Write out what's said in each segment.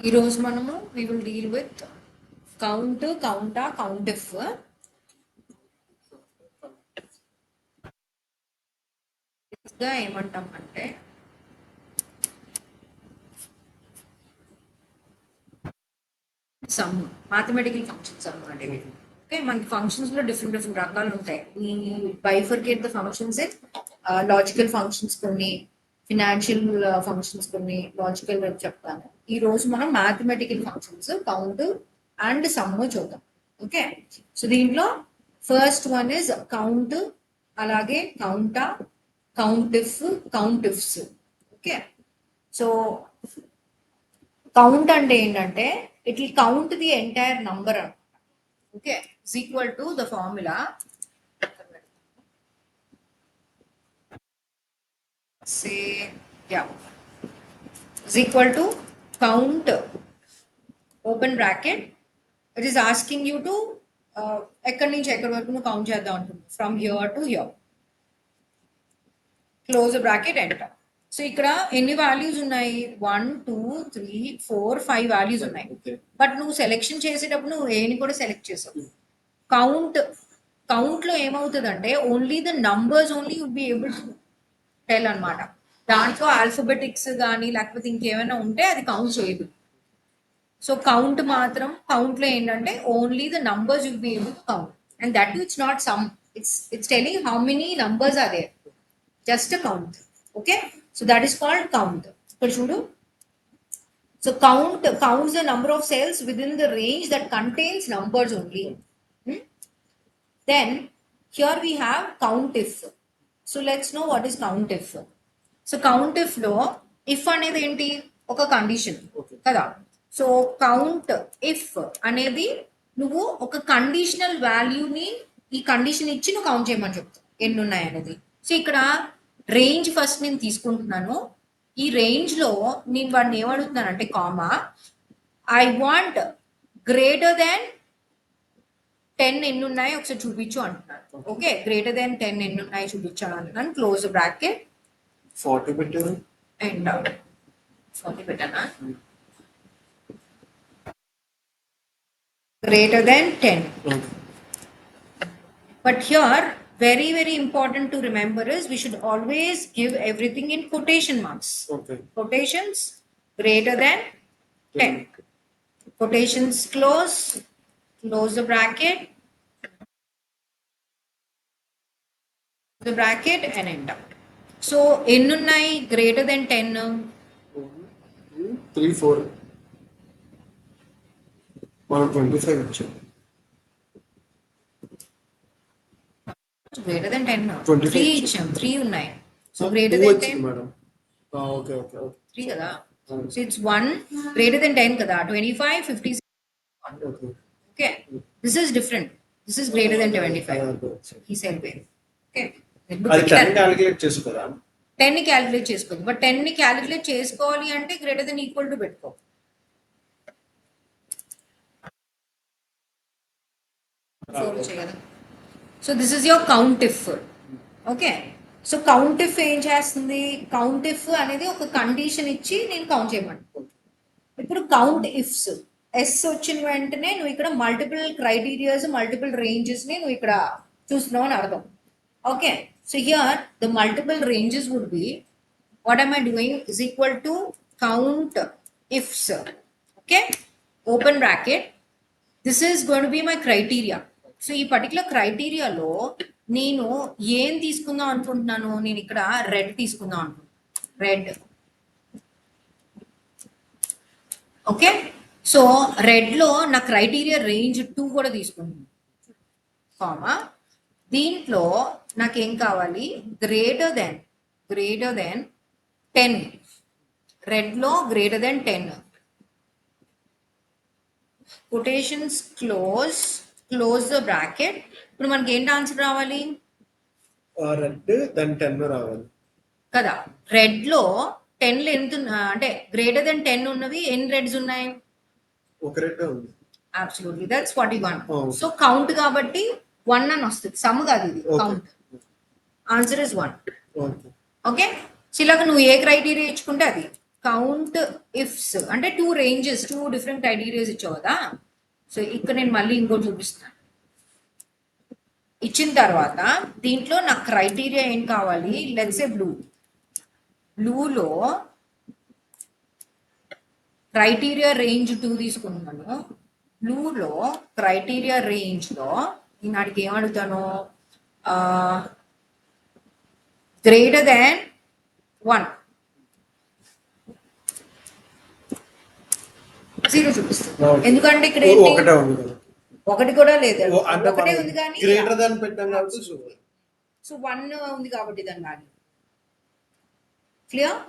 ఈరోజు మనము we will deal with count, counta, countif. గా ఏమంటాం అంటే సమ్ మ్యాథమెటికల్ ఫంక్షన్స్ అన్నమాట ఇవి. ఓకే, మనకి ఫంక్షన్స్ లో డిఫరెంట్ రకాలు ఉంటాయి. ఈ bifurcate the functions in logical functions కొన్ని, ఫినాన్షియల్ ఫంక్షన్స్ కొన్ని, లాజికల్ చెప్తాను. ఈ రోజు మనం mathematical functions count and sum చూద్దాం. ఓకే, సో దీంట్లో ఫస్ట్ వన్ ఇస్ కౌంట్, అలాగే counta, countif, countifs. Okay, so count అంటే ఏంటంటే it will count the entire number అనమాట. Okay, is equal to the formula say యా is equal to count open bracket. It is asking you to ఎక్కడి నుంచి ఎక్కడి వరకు నువ్వు కౌంట్ చేద్దాం అంటుంది, from here to hear, close bracket enter. So ఇక్కడ ఎన్ని వాల్యూస్ ఉన్నాయి? 1 2 3 4 5 వాల్యూస్ ఉన్నాయి. బట్ నువ్వు సెలెక్షన్ చేసేటప్పుడు నువ్వు ఏని కూడా సెలెక్ట్ చేసావు. కౌంట్ లో ఏమవుతుందంటే only the numbers only would be able to tell అనమాట. దాంట్లో ఆల్ఫబెటిక్స్ కానీ లేకపోతే ఇంకేమైనా ఉంటే అది కౌంట్ చేయదు. సో కౌంట్ మాత్రం కౌంట్ లో ఏంటంటే only the numbers will be able to count, and that it's not sum, it's telling how many numbers are there, just count. Okay, so that is called count. ఇక్కడ చూడు, so count counts the number of cells within the range that contains numbers only. Then here we have countif. So let's know what is countif. So countif లో if అనేది ఏంటి? ఒక condition కదా. So count if అనేది నువ్వు ఒక conditional వాల్యూని ఈ కండిషన్ ఇచ్చి నువ్వు కౌంట్ చేయమని చెప్తావు ఎన్ని ఉన్నాయి అనేది. సో ఇక్కడ రేంజ్ ఫస్ట్ నేను తీసుకుంటున్నాను. ఈ రేంజ్ లో నేను వాడిని ఏమడుగుతున్నాను అంటే comma, I want greater than 10 ఎన్ని ఉన్నాయి ఒకసారి చూపించు అంటున్నాను. ఓకే, గ్రేటర్ దాన్ 10 ఎన్ని ఉన్నాయి చూపించాను అంటున్నాను. క్లోజ్ బ్రాకెట్ 40 పెట్టారు అండ్ 40 పెట్టానా? Greater than 10. But here, very important to remember is we should always give everything in quotation marks. Okay. Quotations greater than 10. Quotations close the bracket, and enter. So, ఎన్నున్నాయి greater than 10? 3 4 మనం 25 వచ్చాం. Greater than 10. 3 ఇచ్చాం, 3 ఉన్నాయి. So greater than 10 madam. Okay 3 కదా. So it's 1 greater than 10 kada. 25 50. Okay, this is different. This is greater than 25. He said way. Okay, అది 10 calculate చేసుకోరా? 10 ని calculate చేసుకోవాలి. బట్ 10 ని క్యాలిక్యులేట్ చేసుకోవాలి అంటే గ్రేటర్ దెన్ ఈక్వల్ టు పెట్టుకో. So this is your countif. Okay, so countif ఏం చేస్తుంది? కౌంటిఫ్ అనేది ఒక కండిషన్ ఇచ్చి నేను కౌంట్ చేయమంటాను. ఇప్పుడు కౌంట్ ఇఫ్స్ ఎస్ వచ్చిన వెంటనే నువ్వు ఇక్కడ మల్టిపుల్ క్రైటీరియాస్, మల్టిపుల్ రేంజెస్ ని నువ్వు ఇక్కడ చూస్తున్నావు అని అర్థం. Okay, so here the multiple ranges would be what am I doing is equal to count ifs. Okay, open bracket, this is going to be my criteria. So ఈ particular క్రైటీరియాలో నేను ఏం తీసుకుందాం అనుకుంటున్నాను? నేను ఇక్కడ రెడ్ తీసుకుందాం అనుకుంటున్నాను. రెడ్. ఓకే, సో రెడ్ లో నా క్రైటీరియా రేంజ్ 2 కూడా తీసుకుంటున్నాను. కామా దీంట్లో నాకేం కావాలి? Greater than 10. రెడ్ లో greater than 10. Quotations close the bracket. ఇప్పుడు మనకి ఏంటి ఆన్సర్ రావాలి? రెడ్ దెన్ 10 రావాలి కదా. రెడ్ లో 10 ఎంత అంటే గ్రేటర్ దెన్ 10 ఉన్నవి ఎన్ని రెడ్స్ ఉన్నాయి? ఒక రెడ్ ఉంది. Absolutely, that's 41. సో కౌంట్ కాబట్టి 1 అని వస్తుంది. సమ్ కాదు ఇది, count. Answer is 1. Okay, so ఇలాగ నువ్వు ఏ క్రైటీరియా ఇచ్చుకుంటే అది. కౌంట్ ఇఫ్స్ అంటే 2 రేంజెస్ 2 డిఫరెంట్ క్రైటీరియాస్ ఇచ్చావు కదా. సో ఇక్కడ నేను మళ్ళీ ఇంకోటి చూపిస్తాను. ఇచ్చిన తర్వాత దీంట్లో నాకు క్రైటీరియా ఏం కావాలి, లెట్స్ ఏ బ్లూలో క్రైటీరియా రేంజ్ 2 తీసుకుంటున్నాను. బ్లూలో క్రైటీరియా రేంజ్లో నేను అడిగి ఏమడుగుతాను, గ్రేటర్ దాన్ 1 0 చూపిస్తుంది. ఎందుకంటే ఇక్కడ ఏంటి? ఒకటే ఉంది కదా. ఒకటి కూడా లేదు, అంటే ఒకటే ఉంది కానీ గ్రేటర్ దాన్ పెట్టాం కాబట్టి సో 1 ఉంది కాబట్టి దాని వాల్యూ క్లియర్.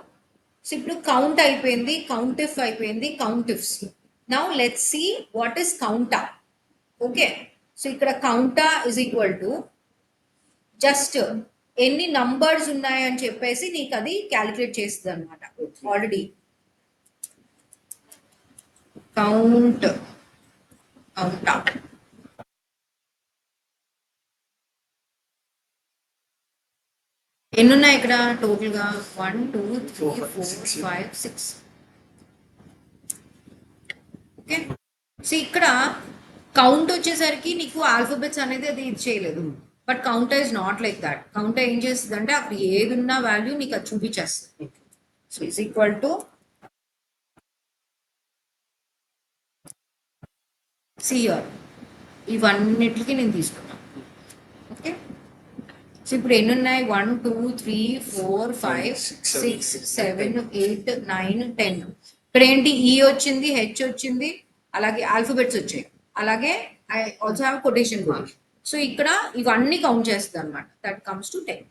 సో ఇప్పుడు కౌంట్ అయిపోయింది, కౌంట్ ఇఫ్ అయిపోయింది, count ifs. Now let's see what is counta. Okay, so ఇక్కడ counta is equal to just ఎన్ని నంబర్స్ ఉన్నాయని చెప్పేసి నీకు అది క్యాలిక్యులేట్ చేస్తుంది అనమాట. ఆల్రెడీ కౌంటా ఎన్ని ఉన్నాయి ఇక్కడ టోటల్ గా 1 2 3 4 5 6. ఓకే, సో ఇక్కడ కౌంట్ వచ్చేసరికి నీకు ఆల్ఫాబెట్స్ అనేది అది ఇది చేయలేదు. But counter is not like that. Counter ఏం చేస్తుంది అంటే అక్కడ ఏది ఉన్న వాల్యూ నీకు అది చూపించేస్తుంది. So is equal to CR ఇవన్నిటికి నేను తీసుకున్నాను. ఓకే, సో ఇప్పుడు ఎన్ని ఉన్నాయి, 1 2 3 4 5 6 7 8 9 10. ఇక్కడ ఏంటి, ఈ వచ్చింది, హెచ్ వచ్చింది, అలాగే ఆల్ఫాబెట్స్ వచ్చాయి, అలాగే I also have quotation mark. So ఇక్కడ ఇవన్నీ కౌంట్ చేస్తుంది అనమాట. That comes to 10.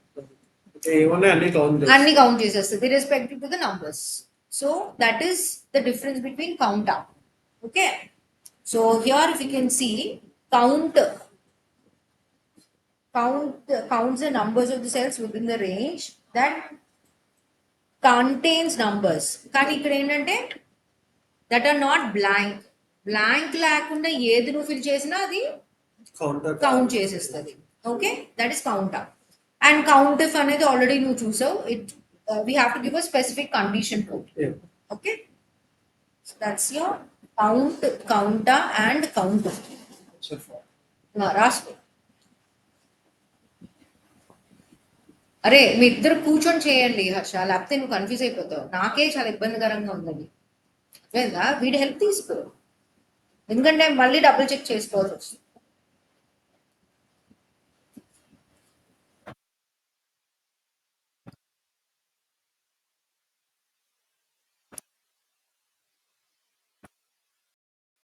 అన్ని కౌంట్ చేసేస్తుంది respective to the numbers. So that is the difference between count up. Okay, so here if you can see counts the numbers of the cells within the range that contains numbers. కానీ ఇక్కడ ఏంటంటే that are not blank లేకుండా ఏది నువ్వు fill చేసినా అది count చేసేస్తుంది. Okay, that is count up. And count if అనేది ఆల్రెడీ నువ్వు చూసావు. We have to give a specific condition code. Okay, that's your counta and count. రాసుకో. అరే మీ ఇద్దరు కూర్చొని చేయండి హర్ష, లేకపోతే నువ్వు కన్ఫ్యూజ్ అయిపోతావు. నాకే చాలా ఇబ్బందికరంగా ఉందండి. వీడి హెల్ప్ తీసుకో, ఎందుకంటే మళ్ళీ డబుల్ చెక్ చేసుకోవాల్సి వస్తుంది.